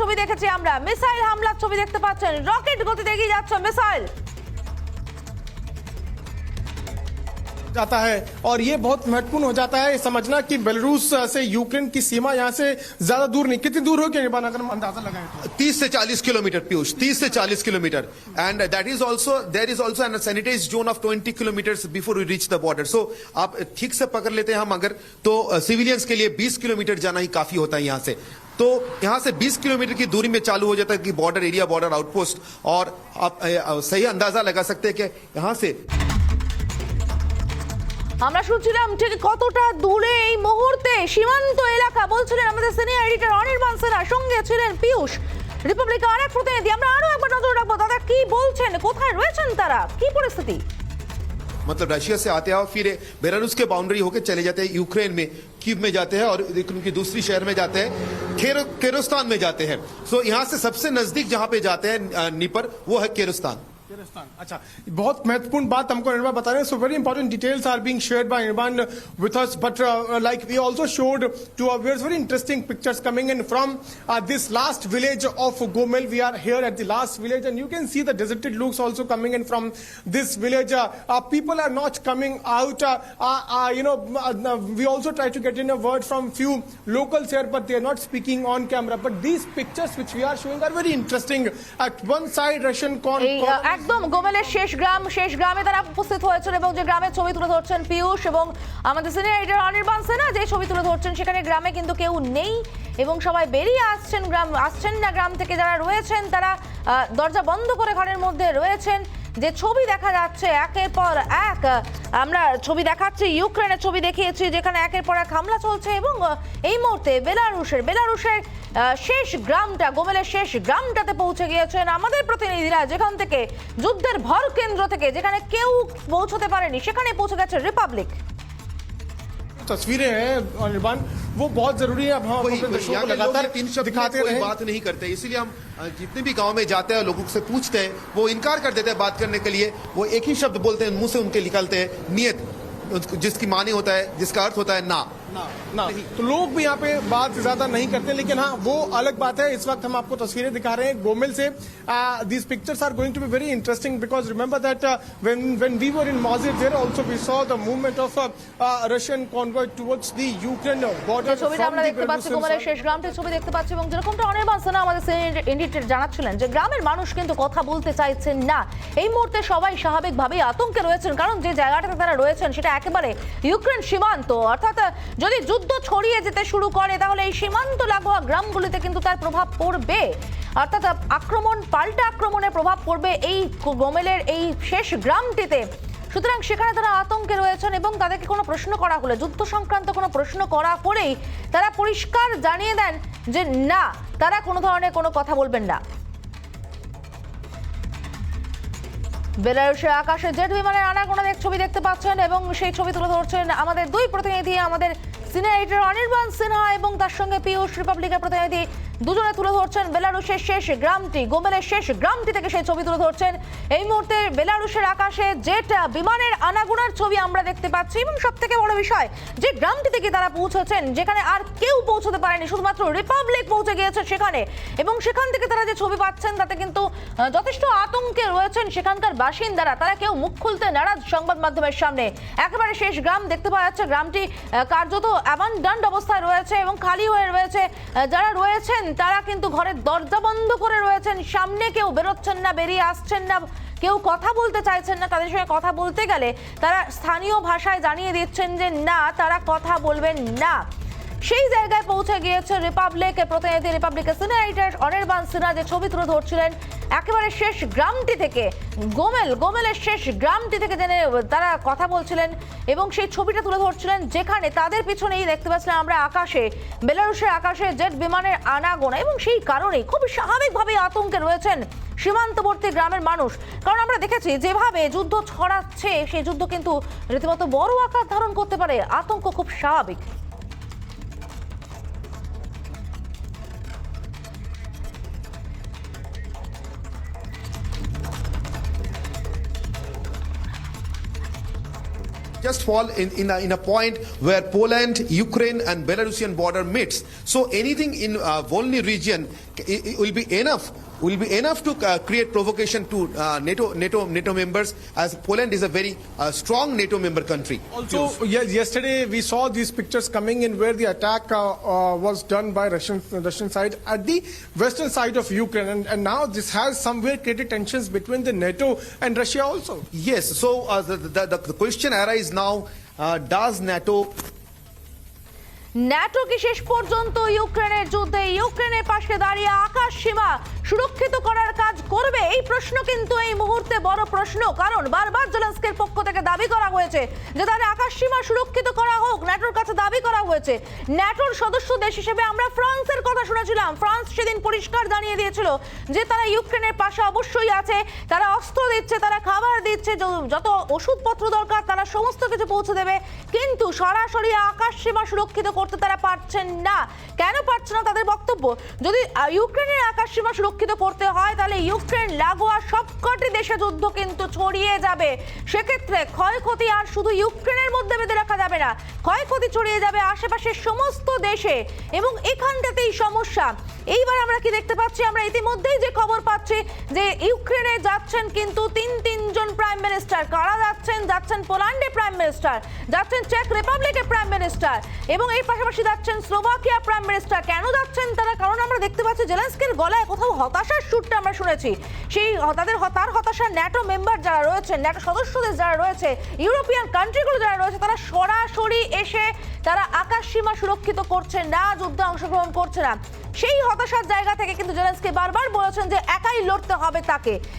ছবি দেখেছি আমরা, মিসাইল হামলার ছবি দেখতে পাচ্ছেন, রকেট গতিতে এগিয়ে যাচ্ছে মিসাইল। जाता है और ये बहुत महत्वपूर्ण हो जाता है समझना कि बेलारूस से यूक्रेन की सीमा यहाँ से ज्यादा दूर नहीं, कितनी दूर हो क्या निर्माण अगर हम अंदाजा लगाएं तो 30 से 40 किलोमीटर पीयूष, 30 से 40 kilometre and that is also there is also an sanitised zone of 20 kilometres before we reach the border. So आप ठीक से पकड़ लेते हैं हम अगर तो सिविलियंस के लिए 20 किलोमीटर जाना ही काफी होता है यहाँ से। तो यहां से 20 किलोमीटर की दूरी में चालू हो जाता है कि बॉर्डर एरिया, बॉर्डर आउटपोस्ट। और आप सही अंदाजा लगा सकते हैं कि यहां से আমরা শুনছিলাম ঠিক কতটা দূরে এই মুহূর্তে সীমান্ত এলাকা, বলছিলেন আমাদের সিনিয়র এডিটর অনির্বাণ সিনহা, সঙ্গে ছিলেন পীযূষ, রিপাবলিকের আরেক প্রতিনিধি। আমরা আরো একবার নজর রাখবো দাদা কি বলছেন, কোথায় রয়েছেন তারা, কি পরিস্থিতি। मतलब रशिया से आते हैं और फिर बेलारूस के बाउंड्री होकर चले जाते हैं यूक्रेन में, कीव में जाते हैं और उनकी दूसरी शहर में जाते हैं, केरोस्तान में जाते हैं। सो यहाँ से सबसे नजदीक जहां पे जाते हैं नीपर, वो है केरोस्तान। अच्छा, बहुत महत्वपूर्ण बात हमको निर्माण बता रहे हैं। So very important details are being shared by Nirman with us, but like we also showed to our viewers very interesting pictures coming in from this last village of Gomel. We are here at the last village and you can see the deserted looks also coming in from this village. People are not coming out. We also try to get in a word from few locals here, but they are not speaking on camera. But these pictures which we are showing are very interesting. At one side Russian একদম গোমেলের শেষ গ্রামে তারা উপস্থিত হয়েছেন এবং যে গ্রামের ছবি তুলে ধরছেন পীযূষ এবং আমাদের সিনিয়র এডিটর অনির্বাণ সিনহা, যে ছবি তুলে ধরছেন সেখানে গ্রামে কিন্তু কেউ নেই এবং সবাই বেরিয়ে আসছেন গ্রাম থেকে। যারা রয়েছেন তারা দরজা বন্ধ করে ঘরের মধ্যে রয়েছেন। যে ছবি দেখা যাচ্ছে একের পর এক, আমরা ছবি দেখাচ্ছি, ইউক্রেনের ছবি দেখিয়েছি যেখানে একের পর এক হামলা চলছে এবং এই মুহূর্তে বেলারুশের শেষ গ্রামটা, গোমেলের শেষ গ্রামটাতে পৌঁছে গিয়েছেন আমাদের প্রতিনিধিরা, যেখান থেকে যুদ্ধের ভর কেন্দ্র থেকে যেখানে কেউ পৌঁছতে পারেনি সেখানে পৌঁছে গেছে রিপাবলিক। तस्वीरें हैं निर्माण, वो बहुत जरूरी है। अब हम अपने दर्शकों को लगातार दिखाते रहे, बात नहीं करते, इसीलिए हम जितने भी गांव में जाते हैं लोगों से पूछते हैं, वो इनकार कर देते हैं बात करने के लिए। वो एक ही शब्द बोलते हैं, मुंह से उनके निकलते हैं नियत, जिसकी माने होता है, जिसका अर्थ होता है ना। तो लोग भी यहाँ पे बात ज्यादा नहीं करते, लेकिन हाँ वो अलग बात है। इस वक्त हम आपको तस्वीरें दिखा रहे हैं गोमेल से। These pictures are going to be very interesting because remember that when we were in Mazir there also we saw the movement of Russian convoy towards the Ukraine border. ছবিটা আমরা দেখতে পাচ্ছি, গোমেলের শেষ গ্রামটির ছবি দেখতে পাচ্ছি এবং যেরকমটা অনির্বাণ সিনহা আমাদের সিনিয়র এডিটর জানাচ্ছিলেন যে গ্রামের মানুষ কিন্তু কথা বলতে চাইছেন না। এই মুহূর্তে সবাই স্বাভাবিকভাবেই আতঙ্কে রয়েছেন, কারণ যে জায়গাটাতে তারা রয়েছেন সেটা একেবারে ইউক্রেন সীমান্ত। অর্থাৎ যদি যুদ্ধ ছড়িয়ে যেতে শুরু করে তাহলে এই সীমান্ত লাগোয়া গ্রামগুলিতে কিন্তু তার প্রভাব পড়বে, অর্থাৎ পাল্টা আক্রমণের প্রভাব পড়বে এই গোমেলের এই শেষ গ্রামটিতে। সুতরাং সেখানে তারা আতঙ্কে রয়েছেন এবং তাদেরকে কোনো প্রশ্ন করা হলে, যুদ্ধ সংক্রান্ত কোনো প্রশ্ন করা হলেই তারা পরিষ্কার জানিয়ে দেন যে না, তারা কোনো ধরনের কোনো কথা বলবেন না। বেলারুশের আকাশে জেট বিমানের আনাগোনা ছবি দেখতে পাচ্ছেন এবং সেই ছবি তুলে ধরছেন আমাদের দুই প্রতিনিধি, আমাদের সিনিয়র এডিটর অনির্বাণ সিনহা এবং তার সঙ্গে পীযূষ, রিপাবলিকের প্রতিনিধি, দুজনে তুলে ধরছেন বেলারুশের শেষ গ্রামটি, গোমেলের শেষ গ্রামটি থেকে সেই ছবি তুলে ধরছেন। এই মুহূর্তে বেলারুশের আকাশে জেট বিমানের আনাগোনার ছবি আমরা দেখতে পাচ্ছি এবং সব থেকে বড় বিষয় যে গ্রামটি থেকে তারা পৌঁছেছেন যেখানে আর কেউ পৌঁছতে পারেনি, শুধুমাত্র রিপাবলিক পৌঁছে গিয়েছে সেখানে এবং সেখান থেকে তারা যে ছবি পাচ্ছেন তাতে কিন্তু যথেষ্ট আতঙ্কে রয়েছেন সেখানকার বাসিন্দারা। তারা কেউ মুখ খুলতে নারাজ সংবাদ মাধ্যমের সামনে। একেবারে শেষ গ্রাম দেখতে পাওয়া যাচ্ছে, গ্রামটি কার্যত অ্যাবান্ডন্ড অবস্থায় রয়েছে এবং খালি হয়ে রয়েছে। যারা রয়েছেন তারা কিন্তু ঘরের দরজা বন্ধ করে রয়েছেন, সামনে কেউ বেরোচ্ছেন না, বেরিয়ে আসছেন না, কেউ কথা বলতে চাইছেন না। তাদের সঙ্গে কথা বলতে গেলে তারা স্থানীয় ভাষায় জানিয়ে দিচ্ছেন যে না, তারা কথা বলবেন না। সেই জায়গায় পৌঁছে গিয়েছে রিপাবলিকের প্রতিনিধি, রিপাবলিকের সিনিয়র এডিটর অনির্বাণ সিনহা, যে ছবি তুলে ধরছিলেন একেবারে শেষ গ্রামটি থেকে, গোমেলের শেষ গ্রামটি থেকে জেনে তারা কথা বলছিলেন এবং সেই ছবিটা তুলে ধরছিলেন যেখানে তাদের পিছনেই দেখতে পাচ্ছিলাম আমরা আকাশে, বেলারুশের আকাশে জেট বিমানের আনাগোনা এবং সেই কারণেই খুব স্বাভাবিকভাবেই আতঙ্কে রয়েছেন সীমান্তবর্তী গ্রামের মানুষ। কারণ আমরা দেখেছি যেভাবে যুদ্ধ ছড়াচ্ছে সেই যুদ্ধ কিন্তু রীতিমতো বড় আকার ধারণ করতে পারে, আতঙ্ক খুব স্বাভাবিক। just fall in a point where Poland, Ukraine and Belarusian border meets. So anything in Volny region it will be enough to create provocation to NATO members, as Poland is a very strong NATO member country. Also, yesterday we saw these pictures coming in where the attack was done by Russian side at the western side of Ukraine, and now this has somewhere created tensions between the NATO and Russia also. Yes, so the question arises now, does NATO NATO কি শেষ পর্যন্ত ইউক্রেনের যুদ্ধে ইউক্রেনের পাশে দাঁড়িয়ে আকাশ সীমা সুরক্ষিত করার কাজ করবে? এই প্রশ্ন কিন্তু এই মুহূর্তে বড় প্রশ্ন, কারণ বারবার জেলেনস্কির পক্ষ থেকে দাবি করা হয়েছে যে তাদের আকাশ সীমা সুরক্ষিত করা হোক। ন্যাটোর কাছে দাবি করা হয়েছে। ন্যাটোর সদস্য দেশ হিসেবে আমরা ফ্রান্সের কথা শুনেছিলাম। ফ্রান্স সেদিন পরিষ্কার জানিয়ে দিয়েছিল যে তারা ইউক্রেনের পাশে অবশ্যই আছে, তারা অস্ত্র দিচ্ছে, তারা খাবার দিচ্ছে, যত ওষুধপত্র দরকার তারা সমস্ত কিছু পৌঁছে দেবে। কিন্তু সরাসরি আকাশ সীমা সুরক্ষিত করতে তারা পারছেন না। কেন পারছে না? তাদের বক্তব্য, যদি ইউক্রেনের আকাশ সীমা সুরক্ষিত করতে হয় তাহলে ইউক্রেন লাগোয়া সবকটি দেশে যুদ্ধ কিন্তু ছড়িয়ে যাবে। সেক্ষেত্রে ক্ষয়ক্ষতি আর শুধু ইউক্রেনের মধ্যে বেঁধে রাখা যাবে না, ক্ষয়ক্ষতি ছড়িয়ে যাবে আশেপাশের সমস্ত দেশে, এবং এখানটাতেই সমস্যা। এইবার আমরা কি দেখতে পাচ্ছি? আমরা ইতিমধ্যেই যে খবর পাচ্ছি যে ইউক্রেনে যাচ্ছেন কিন্তু তিনজন প্রাইম মিনিস্টার। কারা যাচ্ছেন? যাচ্ছেন পোল্যান্ডে প্রাইম মিনিস্টার, যাচ্ছেন চেক রিপাবলিকের প্রাইম মিনিস্টার, এবং এই পাশাপাশি যাচ্ছেন স্লোভাকিয়া প্রাইম মিনিস্টার। কেন যাচ্ছেন তারা? কারণ আমরা দেখতে পাচ্ছি জেলেনস্কির গলায় কোথাও হতাশার সুরটা আমরা শুনেছি। সেই তার হতাশা ন্যাটো মেম্বার যারা রয়েছে, ন্যাটো সদস্য দেশ যারা রয়েছে, ইউরোপিয়ান কান্ট্রিগুলো যারা রয়েছে, তারা সরাসরি এসে তারা আকাশ সীমা সুরক্ষিত করছে না, যুদ্ধে অংশগ্রহণ করছে না। সেই হতাশার জায়গা থেকে কিন্তু জেলেনস্কি বারবার বলেছেন যে একাই লড়তে হবে তাকে।